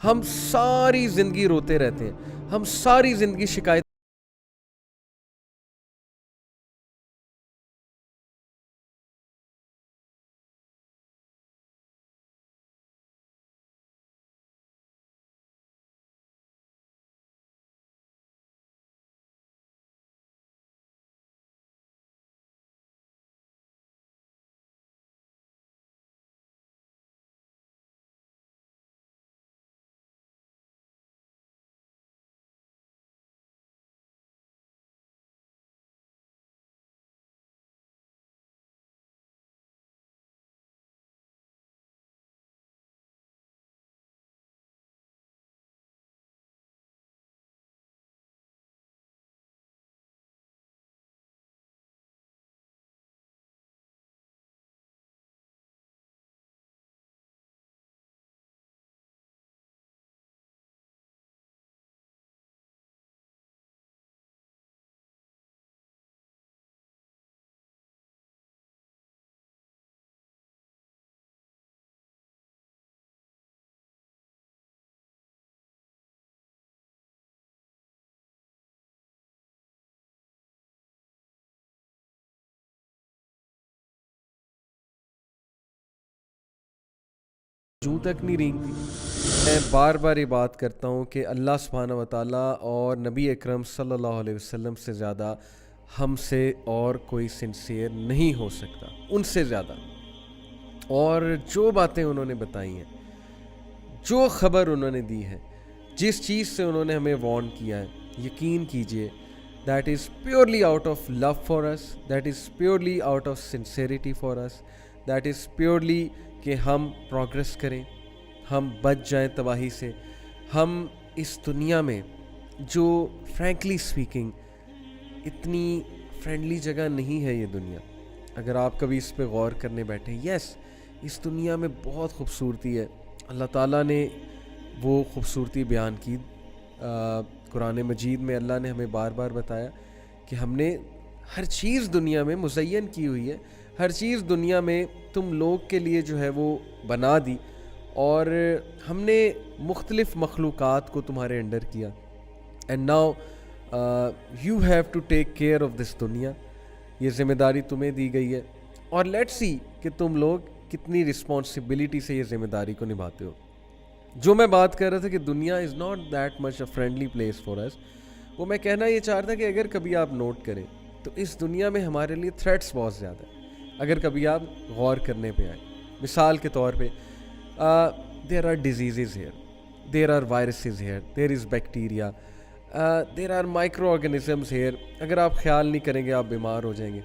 ہم ساری زندگی روتے رہتے ہیں, ہم ساری زندگی شکایت جوں تک نہیں رینگتی. میں بار بار یہ بات کرتا ہوں کہ اللہ سبحانہ و تعالیٰ اور نبی اکرم صلی اللہ علیہ وسلم سے زیادہ ہم سے اور کوئی سنسیئر نہیں ہو سکتا, ان سے زیادہ. اور جو باتیں انہوں نے بتائی ہیں, جو خبر انہوں نے دی ہے, جس چیز سے انہوں نے ہمیں وارن کیا ہے, یقین کیجئے that is purely out of love for us, that is purely out of sincerity for us, that is purely کہ ہم پروگریس کریں, ہم بچ جائیں تباہی سے. ہم اس دنیا میں جو فرینکلی اسپیکنگ اتنی فرینڈلی جگہ نہیں ہے یہ دنیا, اگر آپ کبھی اس پہ غور کرنے بیٹھیں. یس, اس دنیا میں بہت خوبصورتی ہے, اللہ تعالیٰ نے وہ خوبصورتی بیان کی. قرآن مجید میں اللہ نے ہمیں بار بار بتایا کہ ہم نے ہر چیز دنیا میں مزین کی ہوئی ہے, ہر چیز دنیا میں تم لوگ کے لیے جو ہے وہ بنا دی, اور ہم نے مختلف مخلوقات کو تمہارے انڈر کیا. And now you have to take care of this دنیا, یہ ذمہ داری تمہیں دی گئی ہے, اور لیٹ سی کہ تم لوگ کتنی رسپانسبلٹی سے یہ ذمہ داری کو نبھاتے ہو. جو میں بات کر رہا تھا کہ دنیا is not that much a friendly place for us, وہ میں کہنا یہ چاہ رہا تھا کہ اگر کبھی آپ نوٹ کریں تو اس دنیا میں ہمارے لیے تھریٹس بہت زیادہ ہیں. اگر کبھی آپ غور کرنے پہ آئیں, مثال کے طور پہ there are diseases here, there are viruses here, there is bacteria, there are microorganisms here. اگر آپ خیال نہیں کریں گے آپ بیمار ہو جائیں گے.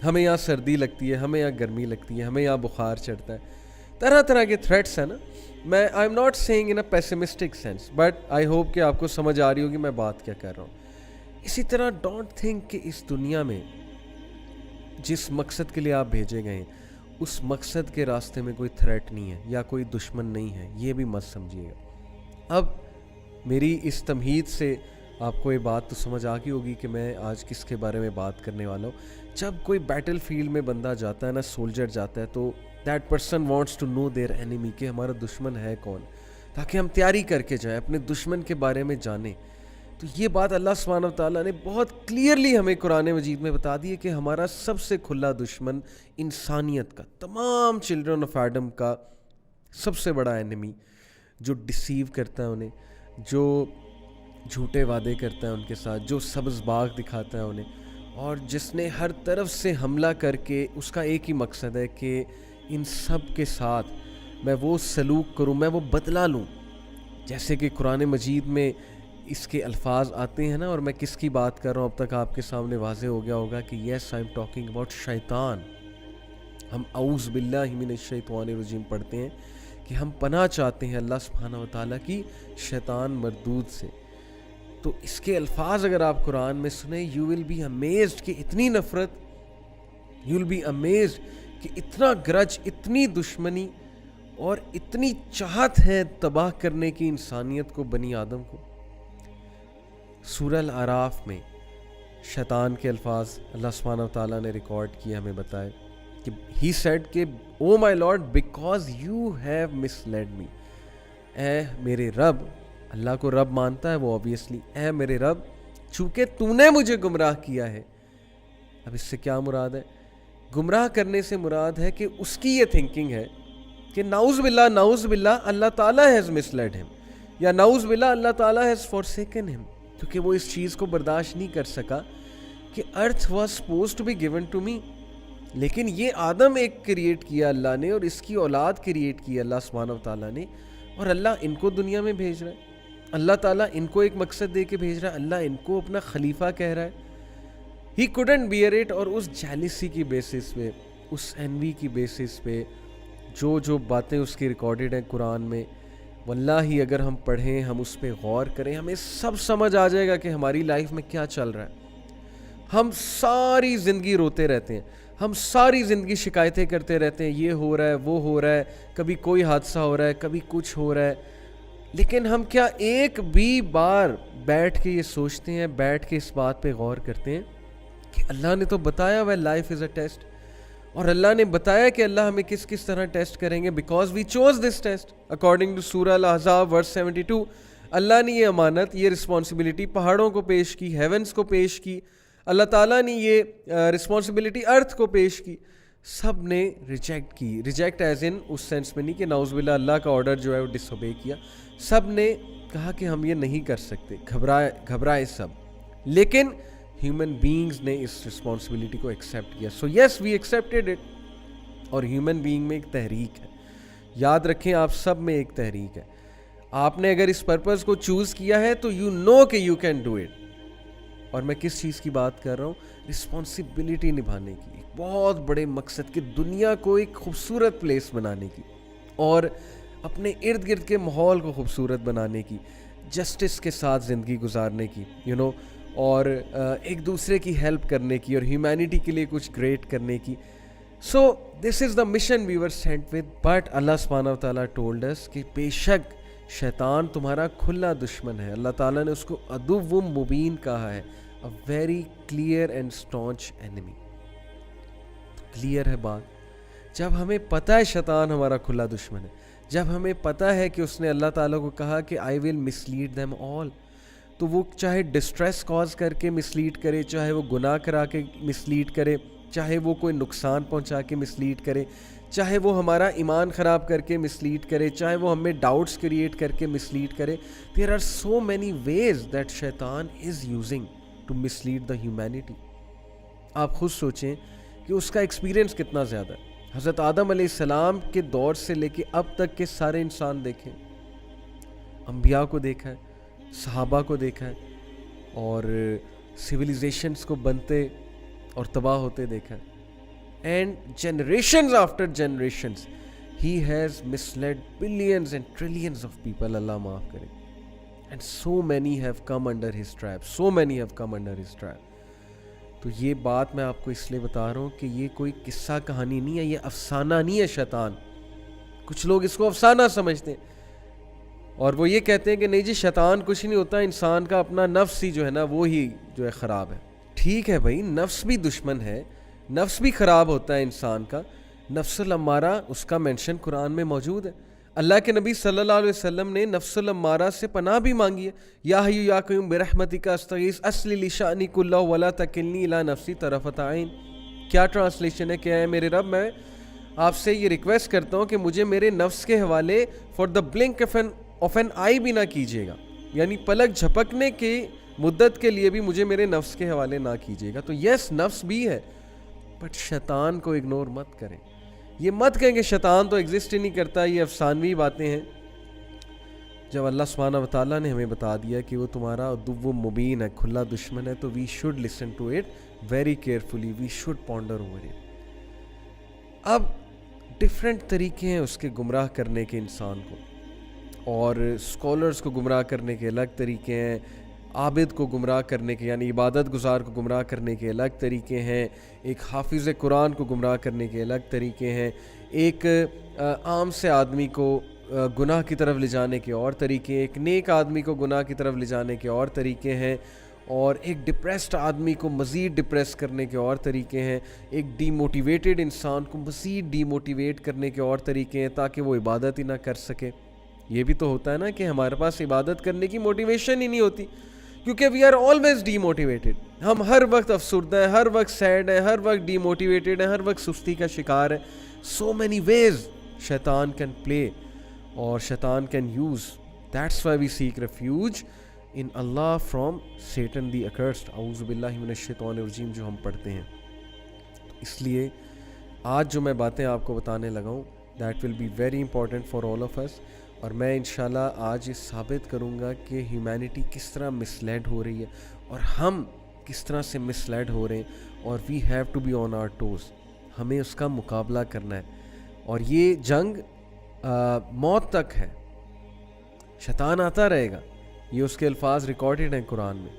ہمیں یہاں سردی لگتی ہے, ہمیں یہاں گرمی لگتی ہے, ہمیں یہاں بخار چڑھتا ہے, طرح طرح کے تھریٹس ہیں نا. میں I am not seeing in a pessimistic sense, but I hope کہ آپ کو سمجھ آ رہی ہوگی میں بات کیا کر رہا ہوں. اسی طرح ڈونٹ تھنک کہ اس دنیا میں جس مقصد کے لیے آپ بھیجے گئے ہیں اس مقصد کے راستے میں کوئی تھریٹ نہیں ہے یا کوئی دشمن نہیں ہے, یہ بھی مت سمجھیے گا. اب میری اس تمہید سے آپ کو یہ بات تو سمجھ آ گئی ہوگی کہ میں آج کس کے بارے میں بات کرنے والا ہوں. جب کوئی بیٹل فیلڈ میں بندہ جاتا ہے نا, سولجر جاتا ہے, تو that person wants to know their enemy, کہ ہمارا دشمن ہے کون, تاکہ ہم تیاری کر کے جائیں, اپنے دشمن کے بارے میں جانیں. تو یہ بات اللہ سبحانہ و تعالیٰ نے بہت کلیئرلی ہمیں قرآن مجید میں بتا دی ہے کہ ہمارا سب سے کھلا دشمن انسانیت کا, تمام چلڈرن آف ایڈم کا سب سے بڑا اینیمی, جو ڈسیو کرتا ہے انہیں, جو جھوٹے وعدے کرتا ہے ان کے ساتھ, جو سبز باغ دکھاتا ہے انہیں, اور جس نے ہر طرف سے حملہ کر کے اس کا ایک ہی مقصد ہے کہ ان سب کے ساتھ میں وہ سلوک کروں, میں وہ بدلہ لوں. جیسے کہ قرآن مجید میں اس کے الفاظ آتے ہیں نا, اور میں کس کی بات کر رہا ہوں اب تک آپ کے سامنے واضح ہو گیا ہوگا کہ یس آئی ایم ٹاکنگ اباؤٹ شیطان. ہم اعوذ باللہ من الشیطان الرجیم پڑھتے ہیں کہ ہم پناہ چاہتے ہیں اللہ سبحانہ و تعالیٰ کی شیطان مردود سے. تو اس کے الفاظ اگر آپ قرآن میں سنیں, یو ول بی امیزڈ کہ اتنی نفرت, یو ول بی امیزڈ کہ اتنا گرج, اتنی دشمنی اور اتنی چاہت ہے تباہ کرنے کی انسانیت کو, بنی آدم کو. سورہ الاعراف میں شیطان کے الفاظ اللہ سبحانہ و تعالیٰ نے ریکارڈ کیے, ہمیں بتائے کہ ہی سیڈ کہ O my lord because you have misled me اے میرے رب, اللہ کو رب مانتا ہے وہ obviously, اے میرے رب چونکہ تو نے مجھے گمراہ کیا ہے. اب اس سے کیا مراد ہے؟ گمراہ کرنے سے مراد ہے کہ اس کی یہ تھنکنگ ہے کہ نعوذ باللہ اللہ تعالیٰ ہیز مسلیڈ ہم, یا نعوذ باللہ اللہ تعالیٰ ہیز فورسیکن ہم, کیونکہ وہ اس چیز کو برداشت نہیں کر سکا کہ earth was supposed to be given to me. لیکن یہ آدم ایک کریٹ کیا اللہ نے, اور اس کی اولاد کریٹ کی اللہ سبحانہ و تعالیٰ نے, اور اللہ ان کو دنیا میں بھیج رہا ہے. اللہ تعالیٰ ان کو ایک مقصد دے کے بھیج رہا ہے, اللہ ان کو اپنا خلیفہ کہہ رہا ہے. ہی couldn't bear it, اور اس جیلسی کی بیسس پہ, اس انوی کی بیسس پہ جو باتیں اس کی ریکارڈڈ ہیں قرآن میں, واللہ اگر ہم پڑھیں, ہم اس پہ غور کریں, ہمیں سب سمجھ آ جائے گا کہ ہماری لائف میں کیا چل رہا ہے. ہم ساری زندگی روتے رہتے ہیں, ہم ساری زندگی شکایتیں کرتے رہتے ہیں, یہ ہو رہا ہے وہ ہو رہا ہے, کبھی کوئی حادثہ ہو رہا ہے, کبھی کچھ ہو رہا ہے. لیکن ہم کیا ایک بھی بار بیٹھ کے یہ سوچتے ہیں, بیٹھ کے اس بات پہ غور کرتے ہیں کہ اللہ نے تو بتایا ہوا لائف از اے ٹیسٹ, اور اللہ نے بتایا کہ اللہ ہمیں کس کس طرح ٹیسٹ کریں گے, because we choose this test according to سورہ الاحزاب ورس 72. اللہ نے یہ امانت, یہ رسپانسبلٹی پہاڑوں کو پیش کی, ہیونس کو پیش کی, اللہ تعالیٰ نے یہ رسپانسبلٹی ارتھ کو پیش کی. سب نے ریجیکٹ کی, ریجیکٹ ایز ان اس سینس میں نہیں کہ نعوذ باللہ اللہ کا آرڈر جو ہے وہ ڈس اوبے کیا. سب نے کہا کہ ہم یہ نہیں کر سکتے, گھبرائے سب. لیکن ہیومن بینگز نے اس رسپانسبلٹی کو ایکسیپٹ کیا. سو یس وی ایکسیپٹیڈ اٹ. اور ہیومن بینگ میں ایک تحریک ہے, یاد رکھیں آپ سب میں ایک تحریک ہے. آپ نے اگر اس پرپز کو چوز کیا ہے تو یو نو کہ یو کین ڈو اٹ. اور میں کس چیز کی بات کر رہا ہوں؟ رسپانسبلٹی نبھانے کی, ایک بہت بڑے مقصد کی, دنیا کو ایک خوبصورت پلیس بنانے کی, اور اپنے ارد گرد کے ماحول کو خوبصورت بنانے کی, جسٹس کے ساتھ زندگی گزارنے کی, اور ایک دوسرے کی ہیلپ کرنے کی, اور ہیومینٹی کے لیے کچھ گریٹ کرنے کی. So this is the mission we were sent with. But Allah سبحانہ و تعالیٰ ٹولڈ اس کہ بے شک شیطان تمہارا کھلا دشمن ہے. اللہ تعالیٰ نے اس کو عدو مبین کہا ہے, a very clear and staunch enemy. Clear ہے بات. جب ہمیں پتہ ہے شیطان ہمارا کھلا دشمن ہے, جب ہمیں پتہ ہے کہ اس نے اللہ تعالیٰ کو کہا کہ I will mislead them all, تو وہ چاہے ڈسٹریس کاز کر کے مسلیڈ کرے, چاہے وہ گناہ کرا کے مسلیڈ کرے, چاہے وہ کوئی نقصان پہنچا کے مسلیڈ کرے, چاہے وہ ہمارا ایمان خراب کر کے مسلیڈ کرے, چاہے وہ ہمیں ڈاؤٹس کریٹ کر کے مسلیڈ کرے. There are so many ways that شیطان is using to mislead the humanity. آپ خود سوچیں کہ اس کا ایکسپیرینس کتنا زیادہ ہے. حضرت آدم علیہ السلام کے دور سے لے کے اب تک کے سارے انسان دیکھیں, انبیاء کو دیکھا ہے, صحابہ کو دیکھا ہے, اور سویلائزیشنس کو بنتے اور تباہ ہوتے دیکھا ہے. And generations after generations he has misled billions and trillions of people, Allah معاف کرے. And so many have come under his trap, so many have come under his trap. تو یہ بات میں آپ کو اس لیے بتا رہا ہوں کہ یہ کوئی قصہ کہانی نہیں ہے, یہ افسانہ نہیں ہے شیطان. کچھ لوگ اس کو افسانہ سمجھتے ہیں, اور وہ یہ کہتے ہیں کہ نہیں جی شیطان کچھ نہیں ہوتا, انسان کا اپنا نفس ہی جو ہے نا وہی جو ہے خراب ہے. ٹھیک ہے بھائی, نفس بھی دشمن ہے, نفس بھی خراب ہوتا ہے انسان کا. نفس الامارہ اس کا مینشن قرآن میں موجود ہے. اللہ کے نبی صلی اللہ علیہ وسلم نے نفس الامارہ سے پناہ بھی مانگی ہے. یا حی یا قیوم برحمتک استغیث اصلح لی شأنی کلہ ولا تکلنی الی نفسی طرفۃ عین. کیا ٹرانسلیشن ہے کہ اے میرے رب میں آپ سے یہ ریکویسٹ کرتا ہوں کہ مجھے میرے نفس کے حوالے for the blink of an eye بھی نہ کیجیے گا, یعنی پلک جھپکنے کی مدت کے لیے بھی مجھے میرے نفس کے حوالے نہ کیجیے گا. تو یس نفس بھی ہے, بٹ شیطان کو اگنور مت کریں. یہ مت کہیں کہ شیطان تو ایگزسٹ ہی نہیں کرتا, یہ افسانوی باتیں ہیں. جب اللہ سبحانہ و تعالیٰ نے ہمیں بتا دیا کہ وہ تمہارا عدو مبین ہے, کھلا دشمن ہے, تو we should listen to it very carefully, we should ponder over it. اب ڈفرینٹ طریقے ہیں اس کے گمراہ کرنے کے انسان کو, اور اسکالرس کو گمراہ کرنے کے الگ طریقے ہیں, عابد کو گمراہ کرنے کے یعنی عبادت گزار کو گمراہ کرنے کے الگ طریقے ہیں, ایک حافظ قرآن کو گمراہ کرنے کے الگ طریقے ہیں, ایک عام سے آدمی کو گناہ کی طرف لے جانے کے اور طریقے, ایک نیک آدمی کو گناہ کی طرف لے جانے کے اور طریقے ہیں, اور ایک ڈپریسڈ آدمی کو مزید ڈپریس کرنے کے اور طریقے ہیں, ایک ڈی موٹیویٹڈ انسان کو مزید ڈی موٹیویٹ کرنے کے اور طریقے ہیں تاکہ وہ عبادت ہی نہ کر سکے. یہ بھی تو ہوتا ہے نا کہ ہمارے پاس عبادت کرنے کی موٹیویشن ہی نہیں ہوتی, کیونکہ we are always demotivated. ہم ہر وقت افسردہ ہیں, ہر وقت سیڈ ہیں, ہر وقت ڈی موٹیویٹیڈ ہیں, ہر وقت سستی کا شکار ہے. سو مینی ویز شیطان کین پلے اور شیطان can use. That's why we seek refuge in Allah from Satan the accursed. اعوذ باللہ من الشیطان الرجیم جو ہم پڑھتے ہیں. اس لیے آج جو میں باتیں آپ کو بتانے لگا ہوں, that will be very important for all of us. اور میں انشاءاللہ آج یہ ثابت کروں گا کہ ہیومینٹی کس طرح مس لیڈ ہو رہی ہے اور ہم کس طرح سے مس لیڈ ہو رہے ہیں, اور we have to be on our toes. ہمیں اس کا مقابلہ کرنا ہے, اور یہ جنگ موت تک ہے. شیطان آتا رہے گا, یہ اس کے الفاظ ریکارڈڈ ہیں قرآن میں.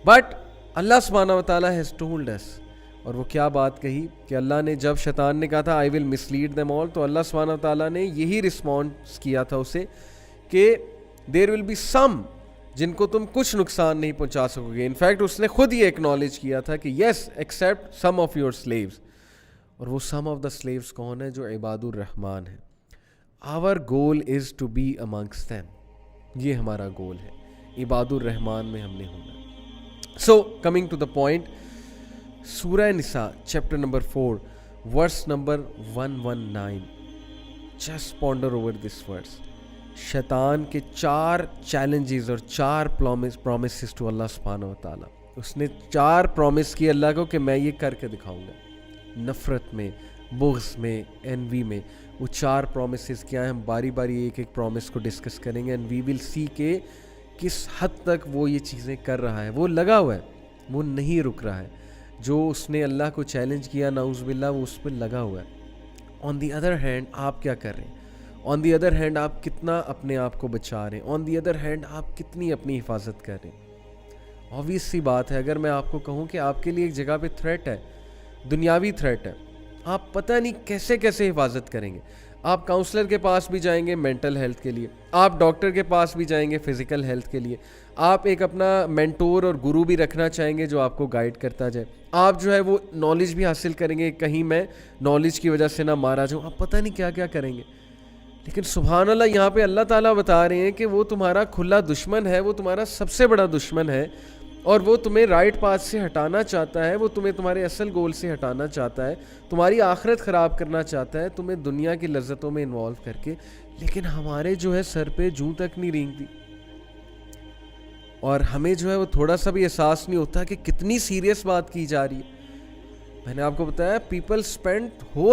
بٹ اللہ سبحانہ و تعالیٰ ہیز ٹولڈ اس, اور وہ کیا بات کہی کہ اللہ نے جب شیطان نے کہا تھا آئی ول مس لیڈ دیم آل, تو اللہ سبحانہ و تعالیٰ نے یہی رسپانس کیا تھا اسے کہ دیر ول بی سم جن کو تم کچھ نقصان نہیں پہنچا سکو گے. انفیکٹ اس نے خود یہ ایکنالج کیا تھا کہ yes accept some of your slaves. اور وہ سم آف دا سلیوز کون ہے؟ جو عباد الرحمن ہیں. آور گول از ٹو بی امنگسٹ دیم. یہ ہمارا گول ہے, عباد الرحمن میں ہم نے ہونا. So coming to the point, سورہ نساء chapter number 4 verse number 119. Just ponder over this verse. شیطان کے 4 چیلنجز اور 4 پرومسز ٹو اللہ سبحانہ و تعالیٰ. اس نے 4 پرومس کیے اللہ کو کہ میں یہ کر کے دکھاؤں گا. نفرت میں, بغض میں, انوی میں. وہ 4 پرومسز کیا ہیں, ہم باری باری ایک ایک پرومس کو ڈسکس کریں گے, اینڈ وی ول سی کہ کس حد تک وہ یہ چیزیں کر رہا ہے. وہ لگا ہوا ہے, وہ نہیں رک رہا ہے. جو اس نے اللہ کو چیلنج کیا نعوذ باللہ, وہ اس پہ لگا ہوا ہے. آن دی ادر ہینڈ آپ کیا کر رہے ہیں؟ آن دی ادر ہینڈ آپ کتنا اپنے آپ کو بچا رہے ہیں؟ آن دی ادر ہینڈ آپ کتنی اپنی حفاظت کر رہے ہیں؟ آبویس سی بات ہے, اگر میں آپ کو کہوں کہ آپ کے لیے ایک جگہ پہ تھریٹ ہے, دنیاوی تھریٹ ہے, آپ پتہ نہیں کیسے کیسے حفاظت کریں گے. آپ کاؤنسلر کے پاس بھی جائیں گے مینٹل ہیلتھ کے لیے, آپ ڈاکٹر کے پاس بھی جائیں گے فزیکل ہیلتھ کے لیے, آپ ایک اپنا مینٹور اور گرو بھی رکھنا چاہیں گے جو آپ کو گائیڈ کرتا جائے, آپ جو ہے وہ نالج بھی حاصل کریں گے, کہیں میں نالج کی وجہ سے نہ مارا جاؤں, آپ پتہ نہیں کیا کیا کریں گے. لیکن سبحان اللہ, یہاں پہ اللہ تعالیٰ بتا رہے ہیں کہ وہ تمہارا کھلا دشمن ہے, وہ تمہارا سب سے بڑا دشمن ہے, اور وہ تمہیں رائٹ پاتھ سے ہٹانا چاہتا ہے, وہ تمہیں تمہارے اصل گول سے ہٹانا چاہتا ہے, تمہاری آخرت خراب کرنا چاہتا ہے, تمہیں دنیا کی لذتوں میں انوالو کر کے. لیکن ہمارے جو ہے سر پہ جوں تک نہیں رینگتی, اور ہمیں جو ہے وہ تھوڑا سا بھی احساس نہیں ہوتا کہ کتنی سیریس بات کی جا رہی ہے. میں نے آپ کو بتایا پیپل اسپینڈ ہول